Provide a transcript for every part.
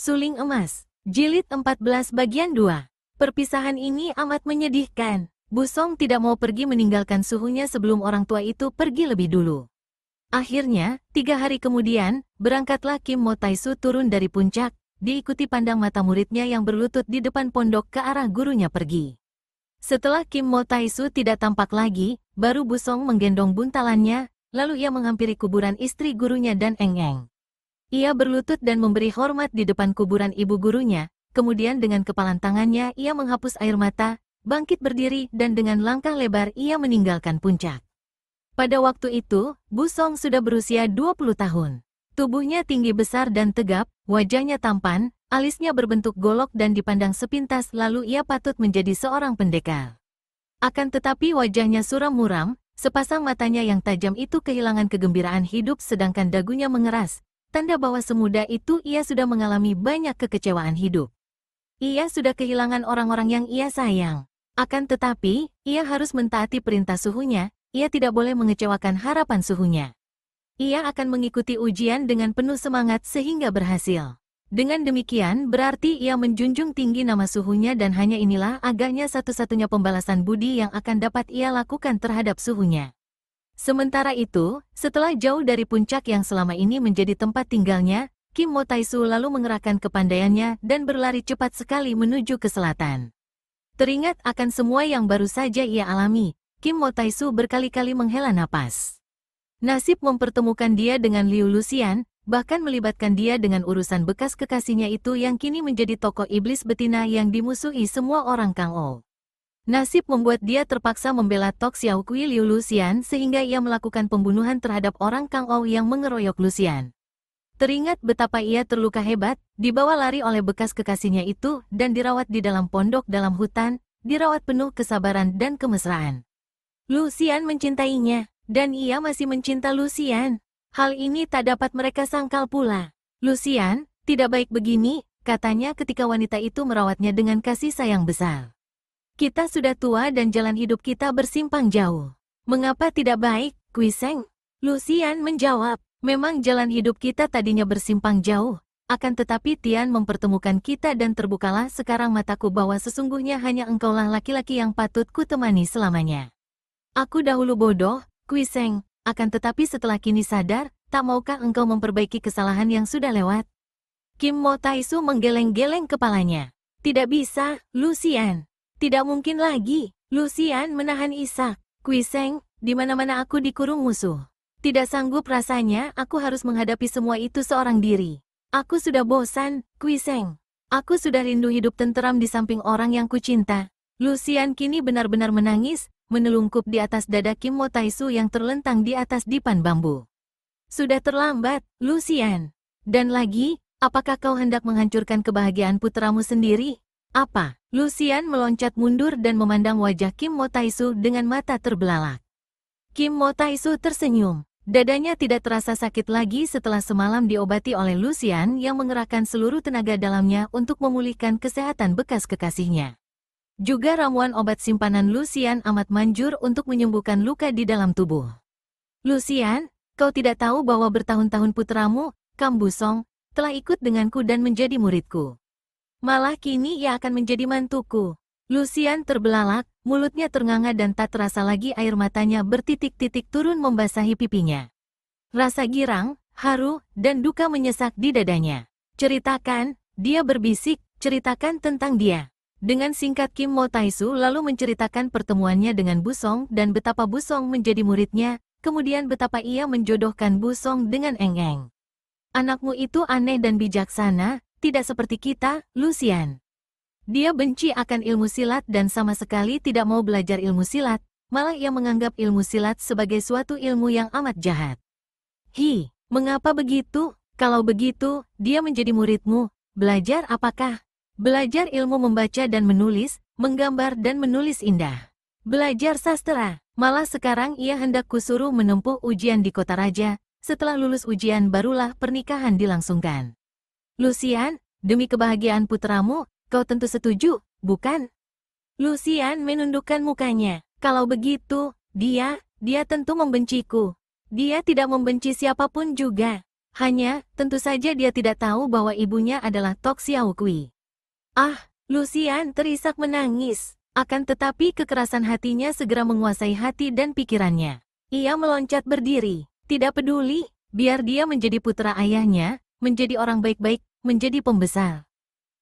Suling Emas, Jilid 14 bagian 2. Perpisahan ini amat menyedihkan. Bu Song tidak mau pergi meninggalkan suhunya sebelum orang tua itu pergi lebih dulu. Akhirnya, 3 hari kemudian, berangkatlah Kim Mo Taisu turun dari puncak, diikuti pandang mata muridnya yang berlutut di depan pondok ke arah gurunya pergi. Setelah Kim Mo Taisu tidak tampak lagi, baru Bu Song menggendong buntalannya, lalu ia menghampiri kuburan istri gurunya dan Eng Eng. Ia berlutut dan memberi hormat di depan kuburan ibu gurunya, kemudian dengan kepalan tangannya ia menghapus air mata, bangkit berdiri dan dengan langkah lebar ia meninggalkan puncak. Pada waktu itu, Bu Song sudah berusia 20 tahun. Tubuhnya tinggi besar dan tegap, wajahnya tampan, alisnya berbentuk golok dan dipandang sepintas lalu ia patut menjadi seorang pendekar. Akan tetapi wajahnya suram muram, sepasang matanya yang tajam itu kehilangan kegembiraan hidup sedangkan dagunya mengeras. Tanda bahwa semuda itu ia sudah mengalami banyak kekecewaan hidup. Ia sudah kehilangan orang-orang yang ia sayang. Akan tetapi, ia harus mentaati perintah suhunya, ia tidak boleh mengecewakan harapan suhunya. Ia akan mengikuti ujian dengan penuh semangat sehingga berhasil. Dengan demikian, berarti ia menjunjung tinggi nama suhunya dan hanya inilah agaknya satu-satunya pembalasan budi yang akan dapat ia lakukan terhadap suhunya. Sementara itu, setelah jauh dari puncak yang selama ini menjadi tempat tinggalnya, Kim Mo Taisu lalu mengerahkan kepandaiannya dan berlari cepat sekali menuju ke selatan. Teringat akan semua yang baru saja ia alami, Kim Mo Taisu berkali-kali menghela napas. Nasib mempertemukan dia dengan Liu Luxian, bahkan melibatkan dia dengan urusan bekas kekasihnya itu yang kini menjadi tokoh iblis betina yang dimusuhi semua orang Kang Ou. Nasib membuat dia terpaksa membela Tok Xiaokui Liu Luxian sehingga ia melakukan pembunuhan terhadap orang Kang Ou yang mengeroyok Luxian. Teringat betapa ia terluka hebat, dibawa lari oleh bekas kekasihnya itu dan dirawat di dalam pondok dalam hutan, dirawat penuh kesabaran dan kemesraan. Luxian mencintainya, dan ia masih mencinta Luxian. Hal ini tak dapat mereka sangkal pula. Luxian, tidak baik begini, katanya ketika wanita itu merawatnya dengan kasih sayang besar. Kita sudah tua dan jalan hidup kita bersimpang jauh. Mengapa tidak baik, Kui Seng? Luxian menjawab, memang jalan hidup kita tadinya bersimpang jauh, akan tetapi Tian mempertemukan kita dan terbukalah sekarang mataku bahwa sesungguhnya hanya engkaulah laki-laki yang patut kutemani selamanya. Aku dahulu bodoh, Kui Seng, akan tetapi setelah kini sadar, tak maukah engkau memperbaiki kesalahan yang sudah lewat? Kim Mo Taisu menggeleng-geleng kepalanya. Tidak bisa, Luxian. Tidak mungkin lagi. Luxian menahan isak. Kui Seng, di mana-mana aku dikurung musuh. Tidak sanggup rasanya aku harus menghadapi semua itu seorang diri. Aku sudah bosan, Kui Seng. Aku sudah rindu hidup tenteram di samping orang yang kucinta. Luxian kini benar-benar menangis, menelungkup di atas dada Kim Mo Taisu yang terlentang di atas dipan bambu. Sudah terlambat, Luxian. Dan lagi, apakah kau hendak menghancurkan kebahagiaan putramu sendiri? Apa? Luxian meloncat mundur dan memandang wajah Kim Mo Taisu dengan mata terbelalak. Kim Mo Taisu tersenyum. Dadanya tidak terasa sakit lagi setelah semalam diobati oleh Luxian yang mengerahkan seluruh tenaga dalamnya untuk memulihkan kesehatan bekas kekasihnya. Juga ramuan obat simpanan Luxian amat manjur untuk menyembuhkan luka di dalam tubuh. Luxian, kau tidak tahu bahwa bertahun-tahun putramu, Kam Bu Song, telah ikut denganku dan menjadi muridku. Malah kini ia akan menjadi mantuku. Luxian terbelalak, mulutnya ternganga dan tak terasa lagi air matanya bertitik-titik turun membasahi pipinya. Rasa girang, haru, dan duka menyesak di dadanya. Ceritakan, dia berbisik, ceritakan tentang dia. Dengan singkat Kim Mo Taisu lalu menceritakan pertemuannya dengan Bu Song dan betapa Bu Song menjadi muridnya, kemudian betapa ia menjodohkan Bu Song dengan Eng Eng. Anakmu itu aneh dan bijaksana, tidak seperti kita, Luxian. Dia benci akan ilmu silat dan sama sekali tidak mau belajar ilmu silat, malah ia menganggap ilmu silat sebagai suatu ilmu yang amat jahat. Hi, mengapa begitu? Kalau begitu, dia menjadi muridmu. Belajar apakah? Belajar ilmu membaca dan menulis, menggambar dan menulis indah. Belajar sastra. Malah sekarang ia hendak kusuruh menempuh ujian di kota raja, setelah lulus ujian barulah pernikahan dilangsungkan. Luxian, demi kebahagiaan putramu, kau tentu setuju, bukan? Luxian menundukkan mukanya. Kalau begitu, dia tentu membenciku. Dia tidak membenci siapapun juga. Hanya, tentu saja dia tidak tahu bahwa ibunya adalah Tok Xiaokui. Ah, Lucian terisak menangis. Akan tetapi kekerasan hatinya segera menguasai hati dan pikirannya. Ia meloncat berdiri. Tidak peduli, biar dia menjadi putra ayahnya, menjadi orang baik-baik, menjadi pembesar.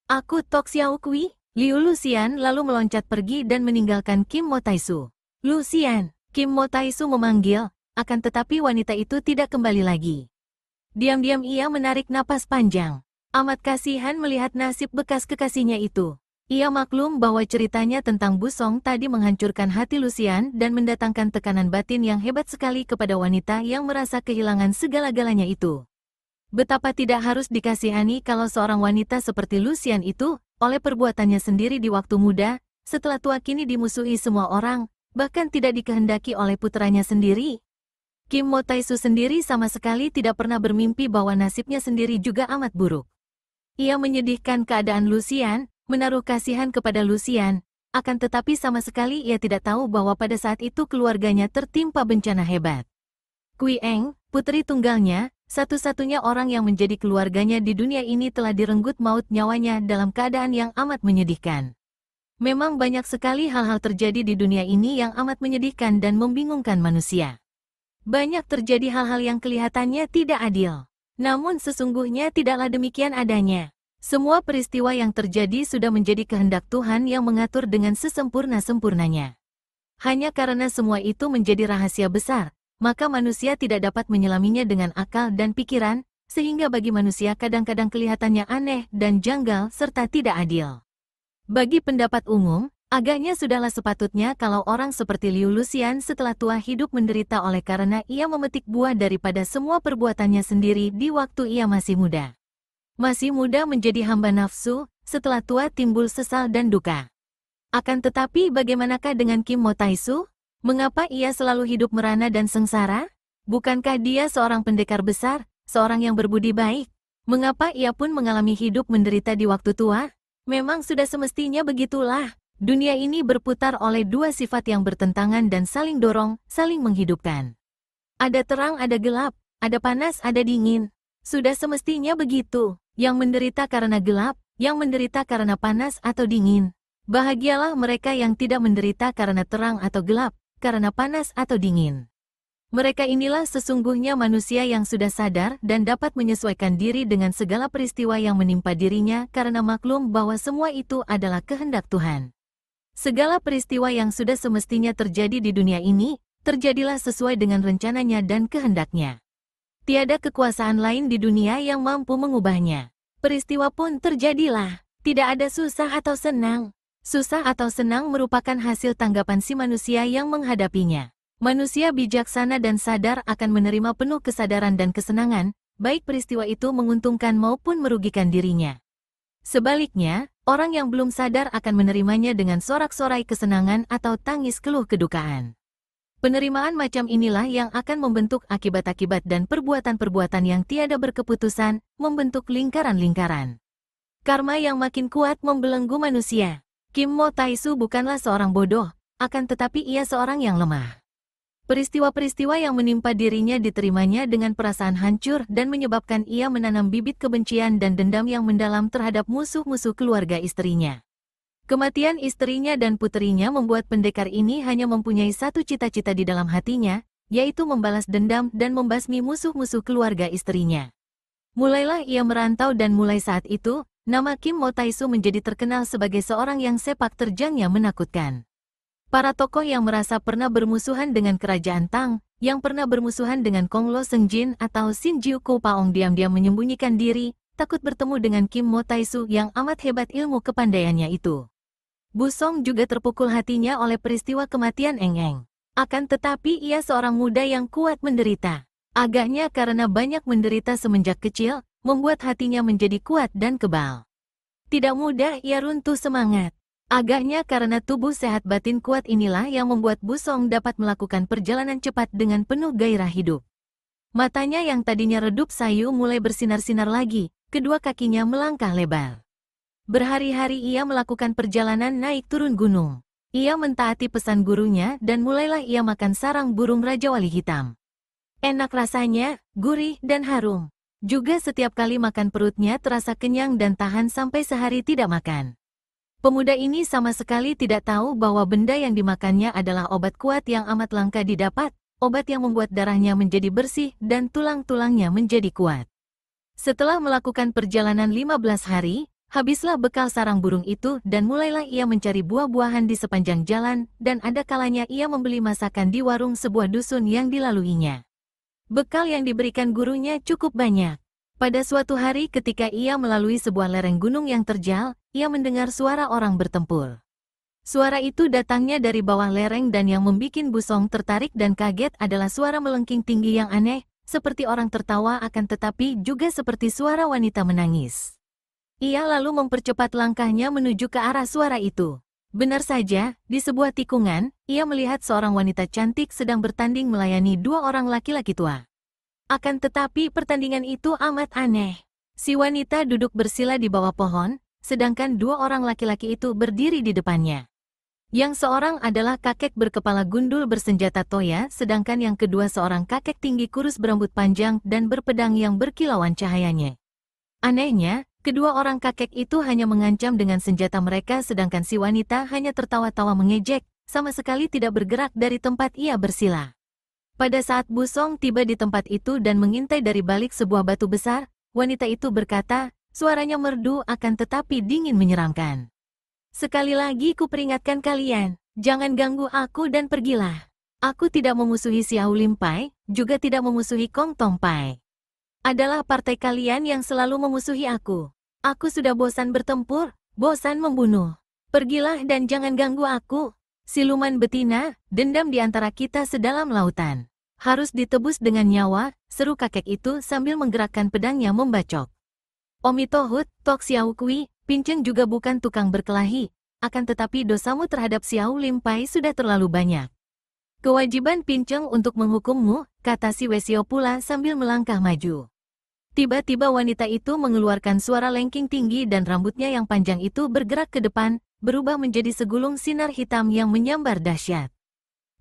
Aku Tok Xiaokui. Liu Lucian lalu meloncat pergi dan meninggalkan Kim Mo Taisu. Lucian, Kim Mo Taisu memanggil, akan tetapi wanita itu tidak kembali lagi. Diam-diam ia menarik napas panjang. Amat kasihan melihat nasib bekas kekasihnya itu. Ia maklum bahwa ceritanya tentang Bu Song tadi menghancurkan hati Lucian dan mendatangkan tekanan batin yang hebat sekali kepada wanita yang merasa kehilangan segala-galanya itu. Betapa tidak harus dikasihani kalau seorang wanita seperti Lucian itu, oleh perbuatannya sendiri di waktu muda, setelah tua kini dimusuhi semua orang, bahkan tidak dikehendaki oleh putranya sendiri. Kim Mo Taisu sendiri sama sekali tidak pernah bermimpi bahwa nasibnya sendiri juga amat buruk. Ia menyedihkan keadaan Lucian, menaruh kasihan kepada Lucian, akan tetapi sama sekali ia tidak tahu bahwa pada saat itu keluarganya tertimpa bencana hebat. Kui Eng, putri tunggalnya, satu-satunya orang yang menjadi keluarganya di dunia ini telah direnggut maut nyawanya dalam keadaan yang amat menyedihkan. Memang banyak sekali hal-hal terjadi di dunia ini yang amat menyedihkan dan membingungkan manusia. Banyak terjadi hal-hal yang kelihatannya tidak adil. Namun sesungguhnya tidaklah demikian adanya. Semua peristiwa yang terjadi sudah menjadi kehendak Tuhan yang mengatur dengan sesempurna-sempurnanya. Hanya karena semua itu menjadi rahasia besar, maka manusia tidak dapat menyelaminya dengan akal dan pikiran, sehingga bagi manusia kadang-kadang kelihatannya aneh dan janggal serta tidak adil. Bagi pendapat umum, agaknya sudahlah sepatutnya kalau orang seperti Liu Lucian setelah tua hidup menderita oleh karena ia memetik buah daripada semua perbuatannya sendiri di waktu ia masih muda. Masih muda menjadi hamba nafsu, setelah tua timbul sesal dan duka. Akan tetapi bagaimanakah dengan Kim Mo Taisu? Mengapa ia selalu hidup merana dan sengsara? Bukankah dia seorang pendekar besar, seorang yang berbudi baik? Mengapa ia pun mengalami hidup menderita di waktu tua? Memang sudah semestinya begitulah. Dunia ini berputar oleh dua sifat yang bertentangan dan saling dorong, saling menghidupkan. Ada terang, ada gelap, ada panas, ada dingin. Sudah semestinya begitu. Yang menderita karena gelap, yang menderita karena panas atau dingin. Bahagialah mereka yang tidak menderita karena terang atau gelap, karena panas atau dingin. Mereka inilah sesungguhnya manusia yang sudah sadar dan dapat menyesuaikan diri dengan segala peristiwa yang menimpa dirinya karena maklum bahwa semua itu adalah kehendak Tuhan. Segala peristiwa yang sudah semestinya terjadi di dunia ini, terjadilah sesuai dengan rencananya dan kehendaknya. Tiada kekuasaan lain di dunia yang mampu mengubahnya. Peristiwa pun terjadilah. Tidak ada susah atau senang. Susah atau senang merupakan hasil tanggapan si manusia yang menghadapinya. Manusia bijaksana dan sadar akan menerima penuh kesadaran dan kesenangan, baik peristiwa itu menguntungkan maupun merugikan dirinya. Sebaliknya, orang yang belum sadar akan menerimanya dengan sorak-sorai kesenangan atau tangis keluh kedukaan. Penerimaan macam inilah yang akan membentuk akibat-akibat dan perbuatan-perbuatan yang tiada berkeputusan, membentuk lingkaran-lingkaran. Karma yang makin kuat membelenggu manusia. Kim Mo Taisu bukanlah seorang bodoh, akan tetapi ia seorang yang lemah. Peristiwa-peristiwa yang menimpa dirinya diterimanya dengan perasaan hancur dan menyebabkan ia menanam bibit kebencian dan dendam yang mendalam terhadap musuh-musuh keluarga istrinya. Kematian istrinya dan puterinya membuat pendekar ini hanya mempunyai satu cita-cita di dalam hatinya, yaitu membalas dendam dan membasmi musuh-musuh keluarga istrinya. Mulailah ia merantau dan mulai saat itu, nama Kim Mo Taisu menjadi terkenal sebagai seorang yang sepak terjangnya menakutkan. Para tokoh yang merasa pernah bermusuhan dengan kerajaan Tang, yang pernah bermusuhan dengan Kong Lo Sengjin atau Xin Jiu Kou Paong diam-diam menyembunyikan diri, takut bertemu dengan Kim Mo Taisu yang amat hebat ilmu kepandaiannya itu. Bu Song juga terpukul hatinya oleh peristiwa kematian Eng Eng. Akan tetapi ia seorang muda yang kuat menderita. Agaknya karena banyak menderita semenjak kecil, membuat hatinya menjadi kuat dan kebal. Tidak mudah ia runtuh semangat. Agaknya karena tubuh sehat batin kuat inilah yang membuat Bu Song dapat melakukan perjalanan cepat dengan penuh gairah hidup. Matanya yang tadinya redup sayu mulai bersinar-sinar lagi, kedua kakinya melangkah lebar. Berhari-hari ia melakukan perjalanan naik turun gunung. Ia mentaati pesan gurunya dan mulailah ia makan sarang burung Raja Wali Hitam. Enak rasanya, gurih dan harum. Juga setiap kali makan perutnya terasa kenyang dan tahan sampai sehari tidak makan. Pemuda ini sama sekali tidak tahu bahwa benda yang dimakannya adalah obat kuat yang amat langka didapat, obat yang membuat darahnya menjadi bersih dan tulang-tulangnya menjadi kuat. Setelah melakukan perjalanan 15 hari, habislah bekal sarang burung itu dan mulailah ia mencari buah-buahan di sepanjang jalan dan ada kalanya ia membeli masakan di warung sebuah dusun yang dilaluinya. Bekal yang diberikan gurunya cukup banyak. Pada suatu hari ketika ia melalui sebuah lereng gunung yang terjal, ia mendengar suara orang bertempur. Suara itu datangnya dari bawah lereng dan yang membuat Busong tertarik dan kaget adalah suara melengking tinggi yang aneh, seperti orang tertawa akan tetapi juga seperti suara wanita menangis. Ia lalu mempercepat langkahnya menuju ke arah suara itu. Benar saja, di sebuah tikungan, ia melihat seorang wanita cantik sedang bertanding melayani dua orang laki-laki tua. Akan tetapi pertandingan itu amat aneh. Si wanita duduk bersila di bawah pohon, sedangkan dua orang laki-laki itu berdiri di depannya. Yang seorang adalah kakek berkepala gundul bersenjata toya, sedangkan yang kedua seorang kakek tinggi kurus berambut panjang dan berpedang yang berkilauan cahayanya. Anehnya, kedua orang kakek itu hanya mengancam dengan senjata mereka sedangkan si wanita hanya tertawa-tawa mengejek, sama sekali tidak bergerak dari tempat ia bersila. Pada saat Busong tiba di tempat itu dan mengintai dari balik sebuah batu besar, wanita itu berkata, suaranya merdu akan tetapi dingin menyeramkan. Sekali lagi kuperingatkan kalian, jangan ganggu aku dan pergilah. Aku tidak memusuhi Xiao Lim Pai, juga tidak memusuhi Kong Tong Pai. Adalah partai kalian yang selalu memusuhi aku. Aku sudah bosan bertempur, bosan membunuh. Pergilah dan jangan ganggu aku. Siluman betina, dendam di antara kita sedalam lautan. Harus ditebus dengan nyawa, seru kakek itu sambil menggerakkan pedangnya membacok. Omitohut, Tok Xiao Kui, Pinceng juga bukan tukang berkelahi, akan tetapi dosamu terhadap Xiao Lim Pai sudah terlalu banyak. Kewajiban Pinceng untuk menghukummu, kata si Wesio pula sambil melangkah maju. Tiba-tiba wanita itu mengeluarkan suara lengking tinggi dan rambutnya yang panjang itu bergerak ke depan, berubah menjadi segulung sinar hitam yang menyambar dahsyat.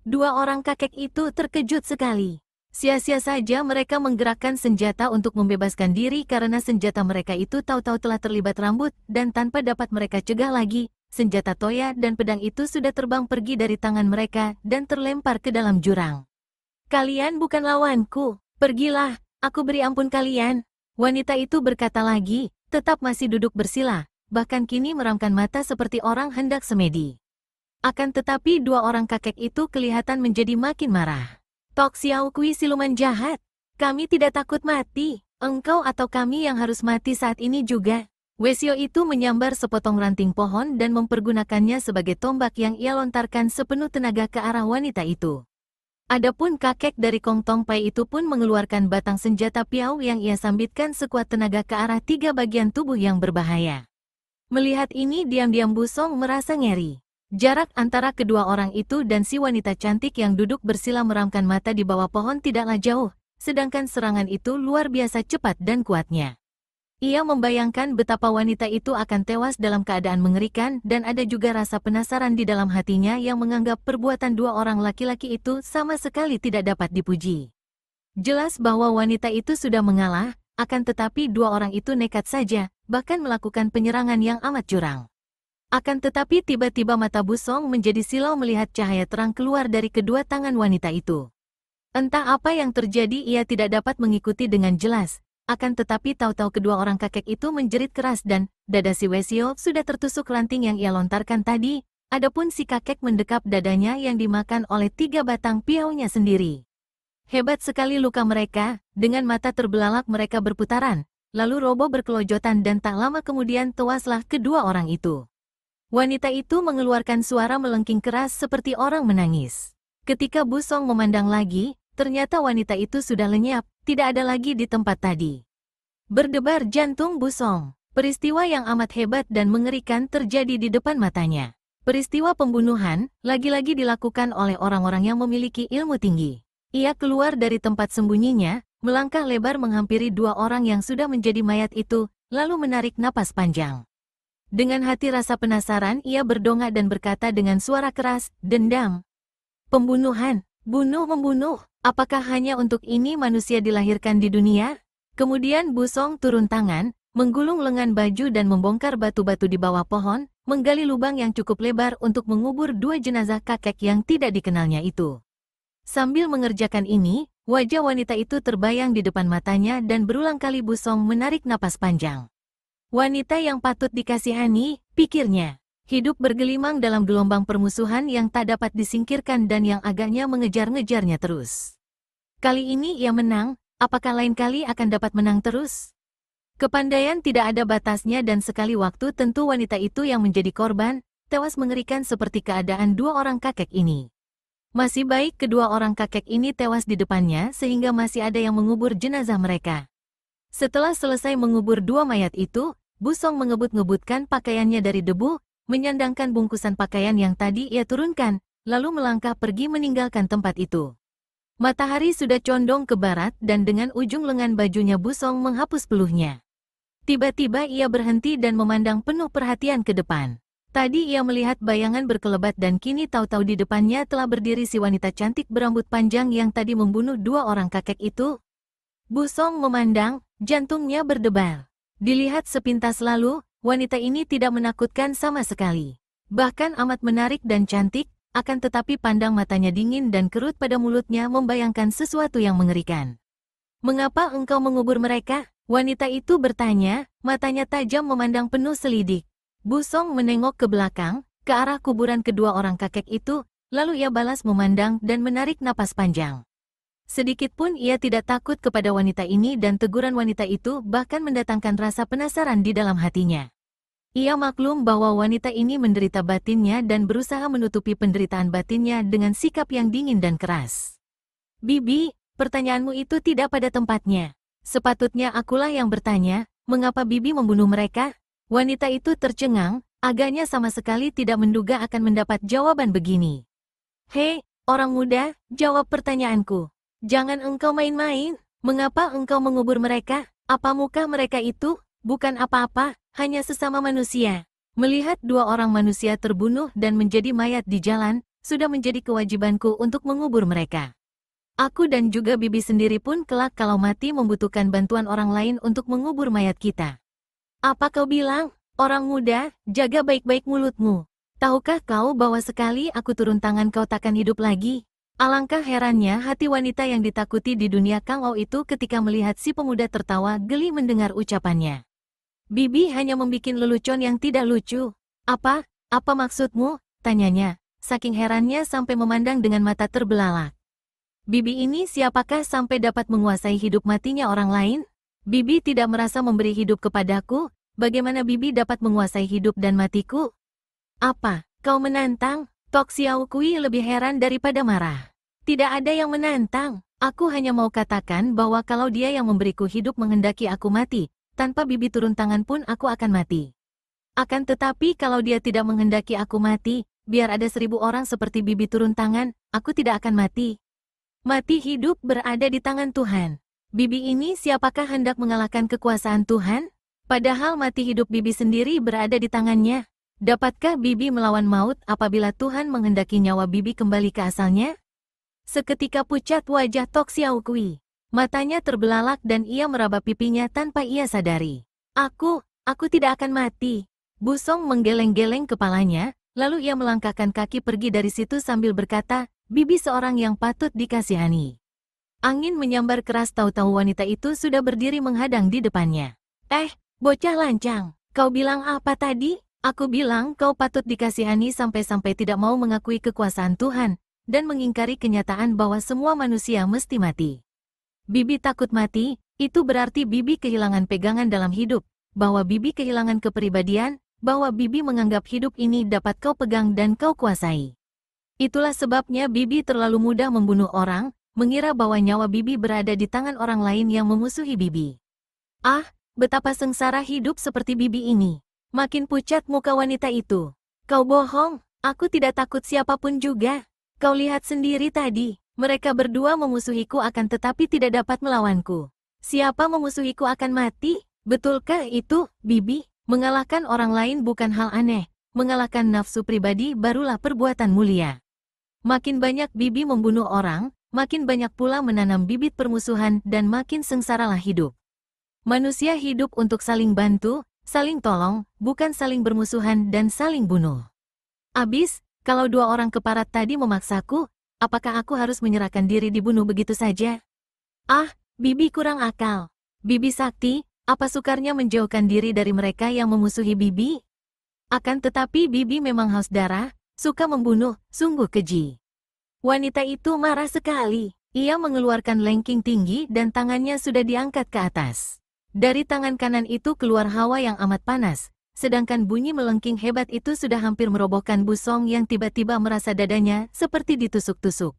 Dua orang kakek itu terkejut sekali. Sia-sia saja mereka menggerakkan senjata untuk membebaskan diri karena senjata mereka itu tahu-tahu telah terlibat rambut dan tanpa dapat mereka cegah lagi, senjata toya dan pedang itu sudah terbang pergi dari tangan mereka dan terlempar ke dalam jurang. Kalian bukan lawanku, pergilah, aku beri ampun kalian. Wanita itu berkata lagi, tetap masih duduk bersila, bahkan kini meramkan mata seperti orang hendak semedi. Akan tetapi dua orang kakek itu kelihatan menjadi makin marah. Tok Xiao Kui siluman jahat, kami tidak takut mati, engkau atau kami yang harus mati saat ini juga. Wesio itu menyambar sepotong ranting pohon dan mempergunakannya sebagai tombak yang ia lontarkan sepenuh tenaga ke arah wanita itu. Adapun kakek dari Kong Tong Pai itu pun mengeluarkan batang senjata piau yang ia sambitkan sekuat tenaga ke arah tiga bagian tubuh yang berbahaya. Melihat ini diam-diam Busong merasa ngeri. Jarak antara kedua orang itu dan si wanita cantik yang duduk bersila meramkan mata di bawah pohon tidaklah jauh, sedangkan serangan itu luar biasa cepat dan kuatnya. Ia membayangkan betapa wanita itu akan tewas dalam keadaan mengerikan dan ada juga rasa penasaran di dalam hatinya yang menganggap perbuatan dua orang laki-laki itu sama sekali tidak dapat dipuji. Jelas bahwa wanita itu sudah mengalah, akan tetapi dua orang itu nekat saja, bahkan melakukan penyerangan yang amat curang. Akan tetapi tiba-tiba mata Busong menjadi silau melihat cahaya terang keluar dari kedua tangan wanita itu. Entah apa yang terjadi ia tidak dapat mengikuti dengan jelas, akan tetapi tahu-tahu kedua orang kakek itu menjerit keras dan dada si Wesio sudah tertusuk ranting yang ia lontarkan tadi, adapun si kakek mendekap dadanya yang dimakan oleh tiga batang piaunya sendiri. Hebat sekali luka mereka, dengan mata terbelalak mereka berputaran, lalu roboh berkelojotan dan tak lama kemudian tewaslah kedua orang itu. Wanita itu mengeluarkan suara melengking keras seperti orang menangis. Ketika Busong memandang lagi, ternyata wanita itu sudah lenyap, tidak ada lagi di tempat tadi. Berdebar jantung Busong. Peristiwa yang amat hebat dan mengerikan terjadi di depan matanya. Peristiwa pembunuhan, lagi-lagi dilakukan oleh orang-orang yang memiliki ilmu tinggi. Ia keluar dari tempat sembunyinya, melangkah lebar menghampiri dua orang yang sudah menjadi mayat itu, lalu menarik napas panjang. Dengan hati rasa penasaran, ia berdongak dan berkata dengan suara keras, dendam. Pembunuhan, bunuh-membunuh, apakah hanya untuk ini manusia dilahirkan di dunia? Kemudian Busong turun tangan, menggulung lengan baju dan membongkar batu-batu di bawah pohon, menggali lubang yang cukup lebar untuk mengubur dua jenazah kakek yang tidak dikenalnya itu. Sambil mengerjakan ini, wajah wanita itu terbayang di depan matanya dan berulang kali Busong menarik napas panjang. Wanita yang patut dikasihani, pikirnya. Hidup bergelimang dalam gelombang permusuhan yang tak dapat disingkirkan dan yang agaknya mengejar-ngejarnya terus. Kali ini ia menang, apakah lain kali akan dapat menang terus? Kepandaian tidak ada batasnya dan sekali waktu tentu wanita itu yang menjadi korban, tewas mengerikan seperti keadaan dua orang kakek ini. Masih baik kedua orang kakek ini tewas di depannya sehingga masih ada yang mengubur jenazah mereka. Setelah selesai mengubur dua mayat itu, Busong mengebut-ngebutkan pakaiannya dari debu, menyandangkan bungkusan pakaian yang tadi ia turunkan, lalu melangkah pergi meninggalkan tempat itu. Matahari sudah condong ke barat dan dengan ujung lengan bajunya Busong menghapus peluhnya. Tiba-tiba ia berhenti dan memandang penuh perhatian ke depan. Tadi ia melihat bayangan berkelebat dan kini tahu-tahu di depannya telah berdiri si wanita cantik berambut panjang yang tadi membunuh dua orang kakek itu. Busong memandang, jantungnya berdebar. Dilihat sepintas lalu, wanita ini tidak menakutkan sama sekali. Bahkan amat menarik dan cantik, akan tetapi pandang matanya dingin dan kerut pada mulutnya membayangkan sesuatu yang mengerikan. "Mengapa engkau mengubur mereka?" Wanita itu bertanya, matanya tajam memandang penuh selidik. Busong menengok ke belakang, ke arah kuburan kedua orang kakek itu, lalu ia balas memandang dan menarik napas panjang. Sedikitpun ia tidak takut kepada wanita ini dan teguran wanita itu bahkan mendatangkan rasa penasaran di dalam hatinya. Ia maklum bahwa wanita ini menderita batinnya dan berusaha menutupi penderitaan batinnya dengan sikap yang dingin dan keras. "Bibi, pertanyaanmu itu tidak pada tempatnya. Sepatutnya akulah yang bertanya, mengapa Bibi membunuh mereka?" Wanita itu tercengang, agaknya sama sekali tidak menduga akan mendapat jawaban begini. "Hei, orang muda, jawab pertanyaanku. Jangan engkau main-main. Mengapa engkau mengubur mereka? Apa muka mereka itu? Bukan apa-apa, hanya sesama manusia." Melihat dua orang manusia terbunuh dan menjadi mayat di jalan, sudah menjadi kewajibanku untuk mengubur mereka. Aku dan juga Bibi sendiri pun kelak kalau mati membutuhkan bantuan orang lain untuk mengubur mayat kita. Apa kau bilang? Orang muda, jaga baik-baik mulutmu. Tahukah kau bahwa sekali aku turun tangan kau takkan hidup lagi? Alangkah herannya hati wanita yang ditakuti di dunia Kang Ou itu ketika melihat si pemuda tertawa geli mendengar ucapannya. "Bibi hanya membuat lelucon yang tidak lucu." Apa maksudmu?" tanyanya, saking herannya sampai memandang dengan mata terbelalak. "Bibi ini siapakah sampai dapat menguasai hidup matinya orang lain? Bibi tidak merasa memberi hidup kepadaku, bagaimana Bibi dapat menguasai hidup dan matiku?" "Apa, kau menantang?" Tok Xiao Kui lebih heran daripada marah. "Tidak ada yang menantang, aku hanya mau katakan bahwa kalau dia yang memberiku hidup menghendaki aku mati, tanpa Bibi turun tangan pun aku akan mati. Akan tetapi kalau dia tidak menghendaki aku mati, biar ada 1000 orang seperti Bibi turun tangan, aku tidak akan mati. Mati hidup berada di tangan Tuhan. Bibi ini siapakah hendak mengalahkan kekuasaan Tuhan? Padahal mati hidup Bibi sendiri berada di tangannya. Dapatkah Bibi melawan maut apabila Tuhan menghendaki nyawa Bibi kembali ke asalnya?" Seketika pucat wajah Tok Xiao Kui. Matanya terbelalak dan ia meraba pipinya tanpa ia sadari. Aku tidak akan mati." Busong menggeleng-geleng kepalanya, lalu ia melangkahkan kaki pergi dari situ sambil berkata, "Bibi seorang yang patut dikasihani." Angin menyambar keras tahu-tahu wanita itu sudah berdiri menghadang di depannya. Bocah lancang, kau bilang apa tadi?" "Aku bilang kau patut dikasihani sampai-sampai tidak mau mengakui kekuasaan Tuhan, dan mengingkari kenyataan bahwa semua manusia mesti mati. Bibi takut mati, itu berarti Bibi kehilangan pegangan dalam hidup, bahwa Bibi kehilangan kepribadian, bahwa Bibi menganggap hidup ini dapat kau pegang dan kau kuasai. Itulah sebabnya Bibi terlalu mudah membunuh orang, mengira bahwa nyawa Bibi berada di tangan orang lain yang memusuhi Bibi. Betapa sengsara hidup seperti Bibi ini." Makin pucat muka wanita itu. "Kau bohong, aku tidak takut siapapun juga. Kau lihat sendiri tadi, mereka berdua memusuhiku akan tetapi tidak dapat melawanku. Siapa memusuhiku akan mati? Betulkah itu, Bibi? Mengalahkan orang lain bukan hal aneh, mengalahkan nafsu pribadi barulah perbuatan mulia. Makin banyak Bibi membunuh orang, makin banyak pula menanam bibit permusuhan dan makin sengsaralah hidup." Manusia hidup untuk saling bantu, saling tolong, bukan saling bermusuhan dan saling bunuh. Abis, kalau dua orang keparat tadi memaksaku, apakah aku harus menyerahkan diri dibunuh begitu saja? Ah, Bibi kurang akal. Bibi Sakti, apa sukarnya menjauhkan diri dari mereka yang memusuhi Bibi? Akan tetapi Bibi memang haus darah, suka membunuh, sungguh keji. Wanita itu marah sekali. Ia mengeluarkan lengking tinggi dan tangannya sudah diangkat ke atas. Dari tangan kanan itu keluar hawa yang amat panas, sedangkan bunyi melengking hebat itu sudah hampir merobohkan Busong yang tiba-tiba merasa dadanya seperti ditusuk-tusuk.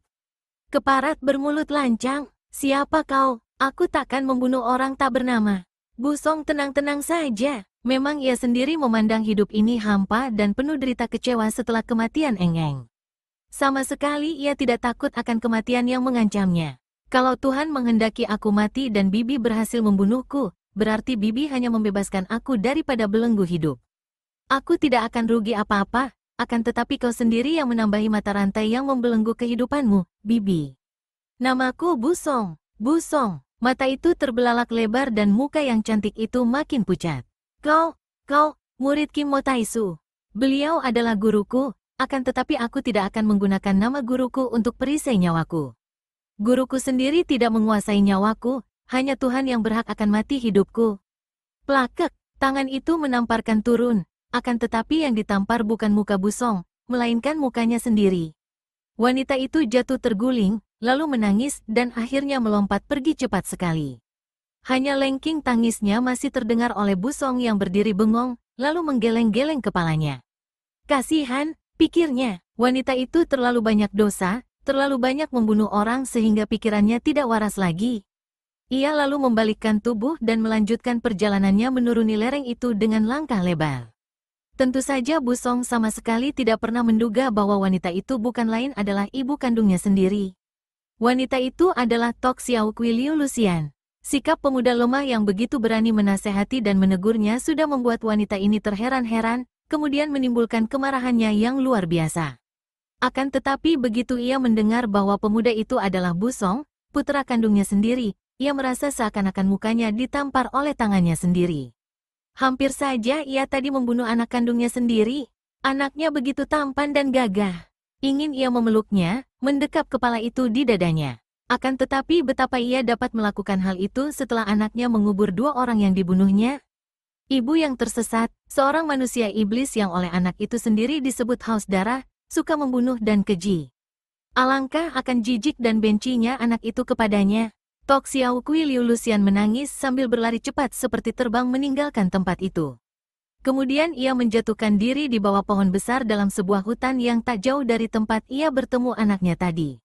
Keparat bermulut lancang, siapa kau? Aku takkan membunuh orang tak bernama. Busong tenang-tenang saja, memang ia sendiri memandang hidup ini hampa dan penuh derita kecewa setelah kematian Eng-Eng. Sama sekali ia tidak takut akan kematian yang mengancamnya. Kalau Tuhan menghendaki aku mati dan Bibi berhasil membunuhku, berarti Bibi hanya membebaskan aku daripada belenggu hidup. Aku tidak akan rugi apa-apa, akan tetapi kau sendiri yang menambahi mata rantai yang membelenggu kehidupanmu, Bibi. Namaku Busong. Busong. Mata itu terbelalak lebar dan muka yang cantik itu makin pucat. Kau, murid Kim Mo Taisu. Beliau adalah guruku, akan tetapi aku tidak akan menggunakan nama guruku untuk perisai nyawaku. Guruku sendiri tidak menguasai nyawaku, hanya Tuhan yang berhak akan mati hidupku. Plakek, tangan itu menamparkan turun, akan tetapi yang ditampar bukan muka Busong, melainkan mukanya sendiri. Wanita itu jatuh terguling, lalu menangis dan akhirnya melompat pergi cepat sekali. Hanya lengking tangisnya masih terdengar oleh Busong yang berdiri bengong, lalu menggeleng-geleng kepalanya. Kasihan, pikirnya, wanita itu terlalu banyak dosa, terlalu banyak membunuh orang sehingga pikirannya tidak waras lagi. Ia lalu membalikkan tubuh dan melanjutkan perjalanannya menuruni lereng itu dengan langkah lebar. Tentu saja Busong sama sekali tidak pernah menduga bahwa wanita itu bukan lain adalah ibu kandungnya sendiri. Wanita itu adalah Tok Xiao Kui Liu Lucian. Sikap pemuda lemah yang begitu berani menasehati dan menegurnya sudah membuat wanita ini terheran-heran, kemudian menimbulkan kemarahannya yang luar biasa. Akan tetapi begitu ia mendengar bahwa pemuda itu adalah Busong, putra kandungnya sendiri, ia merasa seakan-akan mukanya ditampar oleh tangannya sendiri. Hampir saja ia tadi membunuh anak kandungnya sendiri. Anaknya begitu tampan dan gagah. Ingin ia memeluknya, mendekap kepala itu di dadanya. Akan tetapi betapa ia dapat melakukan hal itu setelah anaknya mengubur dua orang yang dibunuhnya? Ibu yang tersesat, seorang manusia iblis yang oleh anak itu sendiri disebut haus darah, suka membunuh dan keji. Alangkah akan jijik dan bencinya anak itu kepadanya. Tok Xiao Kui Liu Lucian menangis sambil berlari cepat seperti terbang meninggalkan tempat itu. Kemudian ia menjatuhkan diri di bawah pohon besar dalam sebuah hutan yang tak jauh dari tempat ia bertemu anaknya tadi.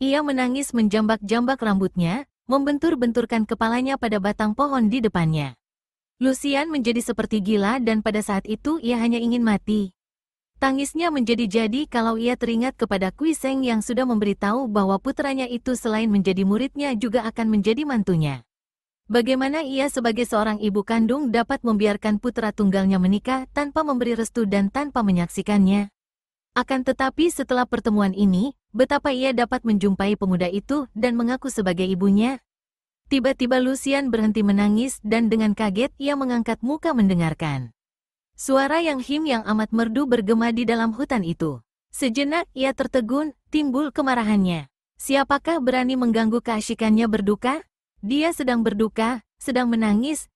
Ia menangis menjambak-jambak rambutnya, membentur-benturkan kepalanya pada batang pohon di depannya. Lucian menjadi seperti gila dan pada saat itu ia hanya ingin mati. Tangisnya menjadi-jadi kalau ia teringat kepada Kui Seng yang sudah memberitahu bahwa putranya itu selain menjadi muridnya juga akan menjadi mantunya. Bagaimana ia sebagai seorang ibu kandung dapat membiarkan putra tunggalnya menikah tanpa memberi restu dan tanpa menyaksikannya? Akan tetapi setelah pertemuan ini, betapa ia dapat menjumpai pemuda itu dan mengaku sebagai ibunya? Tiba-tiba Lucian berhenti menangis dan dengan kaget ia mengangkat muka mendengarkan. Suara yang him yang amat merdu bergema di dalam hutan itu. Sejenak ia tertegun, timbul kemarahannya. Siapakah berani mengganggu keasyikannya berduka? Dia sedang berduka, sedang menangis,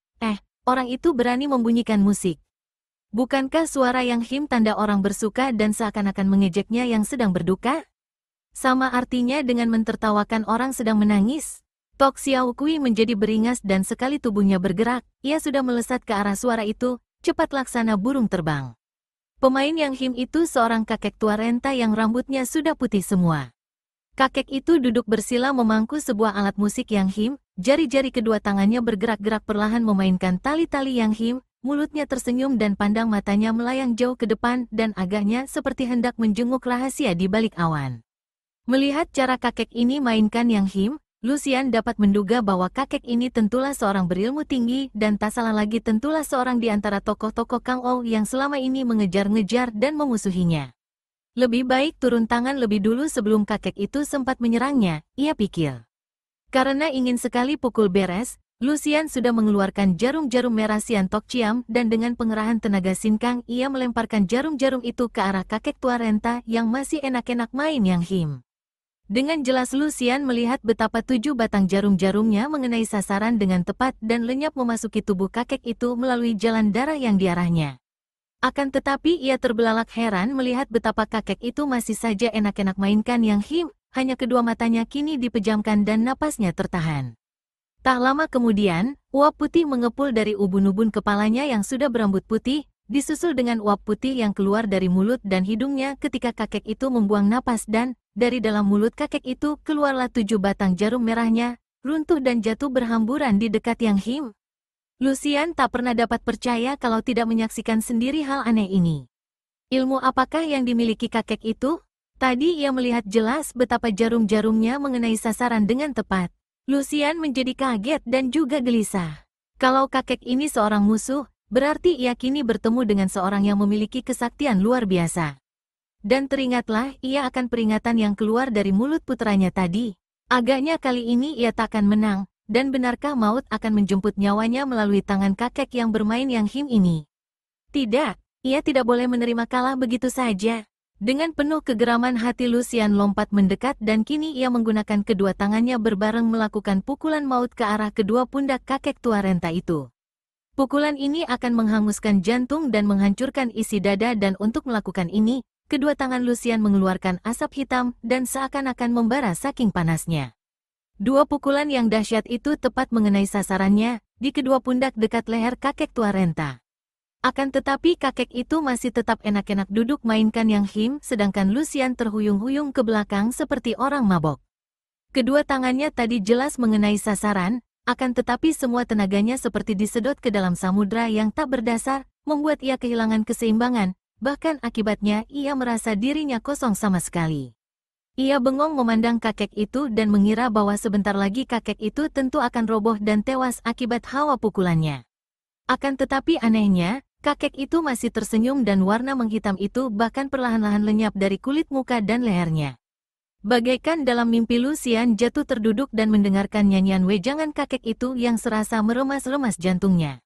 orang itu berani membunyikan musik. Bukankah suara yang him tanda orang bersuka dan seakan-akan mengejeknya yang sedang berduka? Sama artinya dengan mentertawakan orang sedang menangis. Tok Xiao Kui menjadi beringas dan sekali tubuhnya bergerak, ia sudah melesat ke arah suara itu, cepat laksana burung terbang. Pemain yang him itu seorang kakek tua renta yang rambutnya sudah putih semua. Kakek itu duduk bersila memangku sebuah alat musik yang him, jari-jari kedua tangannya bergerak-gerak perlahan memainkan tali-tali yang him, mulutnya tersenyum dan pandang matanya melayang jauh ke depan dan agaknya seperti hendak menjenguk rahasia di balik awan. Melihat cara kakek ini mainkan yang him, Lucian dapat menduga bahwa kakek ini tentulah seorang berilmu tinggi dan tak salah lagi tentulah seorang di antara tokoh-tokoh Kang Ou yang selama ini mengejar-ngejar dan memusuhinya. Lebih baik turun tangan lebih dulu sebelum kakek itu sempat menyerangnya, ia pikir. Karena ingin sekali pukul beres, Lucian sudah mengeluarkan jarum-jarum merah Sian Tok Ciam dan dengan pengerahan tenaga Sinkang ia melemparkan jarum-jarum itu ke arah kakek tua renta yang masih enak-enak main Yang Him. Dengan jelas Lucian melihat betapa 7 batang jarum-jarumnya mengenai sasaran dengan tepat dan lenyap memasuki tubuh kakek itu melalui jalan darah yang diarahnya. Akan tetapi ia terbelalak heran melihat betapa kakek itu masih saja enak-enak mainkan Yang Him, hanya kedua matanya kini dipejamkan dan napasnya tertahan. Tak lama kemudian, uap putih mengepul dari ubun-ubun kepalanya yang sudah berambut putih, disusul dengan uap putih yang keluar dari mulut dan hidungnya ketika kakek itu membuang napas dan, dari dalam mulut kakek itu keluarlah 7 batang jarum merahnya, runtuh dan jatuh berhamburan di dekat Yang Him. Lucian tak pernah dapat percaya kalau tidak menyaksikan sendiri hal aneh ini. Ilmu apakah yang dimiliki kakek itu? Tadi ia melihat jelas betapa jarum-jarumnya mengenai sasaran dengan tepat. Lucian menjadi kaget dan juga gelisah. Kalau kakek ini seorang musuh, berarti ia kini bertemu dengan seorang yang memiliki kesaktian luar biasa. Dan teringatlah ia akan peringatan yang keluar dari mulut putranya tadi. Agaknya kali ini ia takkan menang, dan benarkah maut akan menjemput nyawanya melalui tangan kakek yang bermain Yang Him ini? Tidak, ia tidak boleh menerima kalah begitu saja. Dengan penuh kegeraman hati Lucian lompat mendekat dan kini ia menggunakan kedua tangannya berbareng melakukan pukulan maut ke arah kedua pundak kakek tua renta itu. Pukulan ini akan menghanguskan jantung dan menghancurkan isi dada dan untuk melakukan ini, kedua tangan Lucian mengeluarkan asap hitam dan seakan-akan membara saking panasnya. Dua pukulan yang dahsyat itu tepat mengenai sasarannya, di kedua pundak dekat leher kakek tua renta. Akan tetapi kakek itu masih tetap enak-enak duduk mainkan Yang Him sedangkan Lucian terhuyung-huyung ke belakang seperti orang mabok. Kedua tangannya tadi jelas mengenai sasaran, akan tetapi semua tenaganya seperti disedot ke dalam samudra yang tak berdasar, membuat ia kehilangan keseimbangan, bahkan akibatnya ia merasa dirinya kosong sama sekali. Ia bengong memandang kakek itu dan mengira bahwa sebentar lagi kakek itu tentu akan roboh dan tewas akibat hawa pukulannya. Akan tetapi anehnya, kakek itu masih tersenyum dan warna menghitam itu bahkan perlahan-lahan lenyap dari kulit muka dan lehernya. Bagaikan dalam mimpi Lucian jatuh terduduk dan mendengarkan nyanyian wejangan kakek itu yang serasa meremas-remas jantungnya.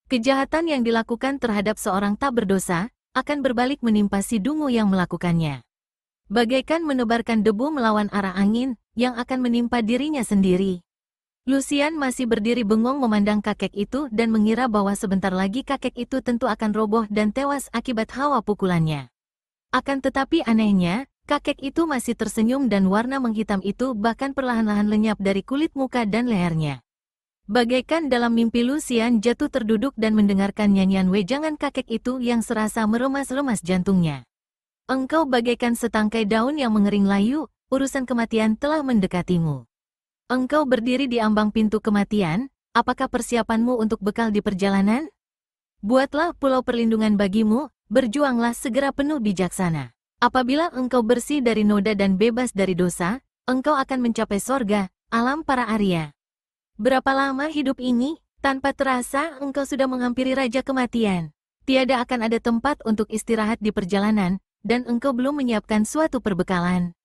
Kejahatan yang dilakukan terhadap seorang tak berdosa, akan berbalik menimpa si dungu yang melakukannya. Bagaikan menebarkan debu melawan arah angin, yang akan menimpa dirinya sendiri. Lucian masih berdiri bengong memandang kakek itu dan mengira bahwa sebentar lagi kakek itu tentu akan roboh dan tewas akibat hawa pukulannya. Akan tetapi anehnya, kakek itu masih tersenyum dan warna menghitam itu bahkan perlahan-lahan lenyap dari kulit muka dan lehernya. Bagaikan dalam mimpi Lucian jatuh terduduk dan mendengarkan nyanyian wejangan kakek itu yang serasa meremas-remas jantungnya. Engkau bagaikan setangkai daun yang mengering layu, urusan kematian telah mendekatimu. Engkau berdiri di ambang pintu kematian, apakah persiapanmu untuk bekal di perjalanan? Buatlah pulau perlindungan bagimu, berjuanglah segera penuh bijaksana. Apabila engkau bersih dari noda dan bebas dari dosa, engkau akan mencapai sorga, alam para Arya. Berapa lama hidup ini, tanpa terasa engkau sudah menghampiri raja kematian. Tiada akan ada tempat untuk istirahat di perjalanan, dan engkau belum menyiapkan suatu perbekalan.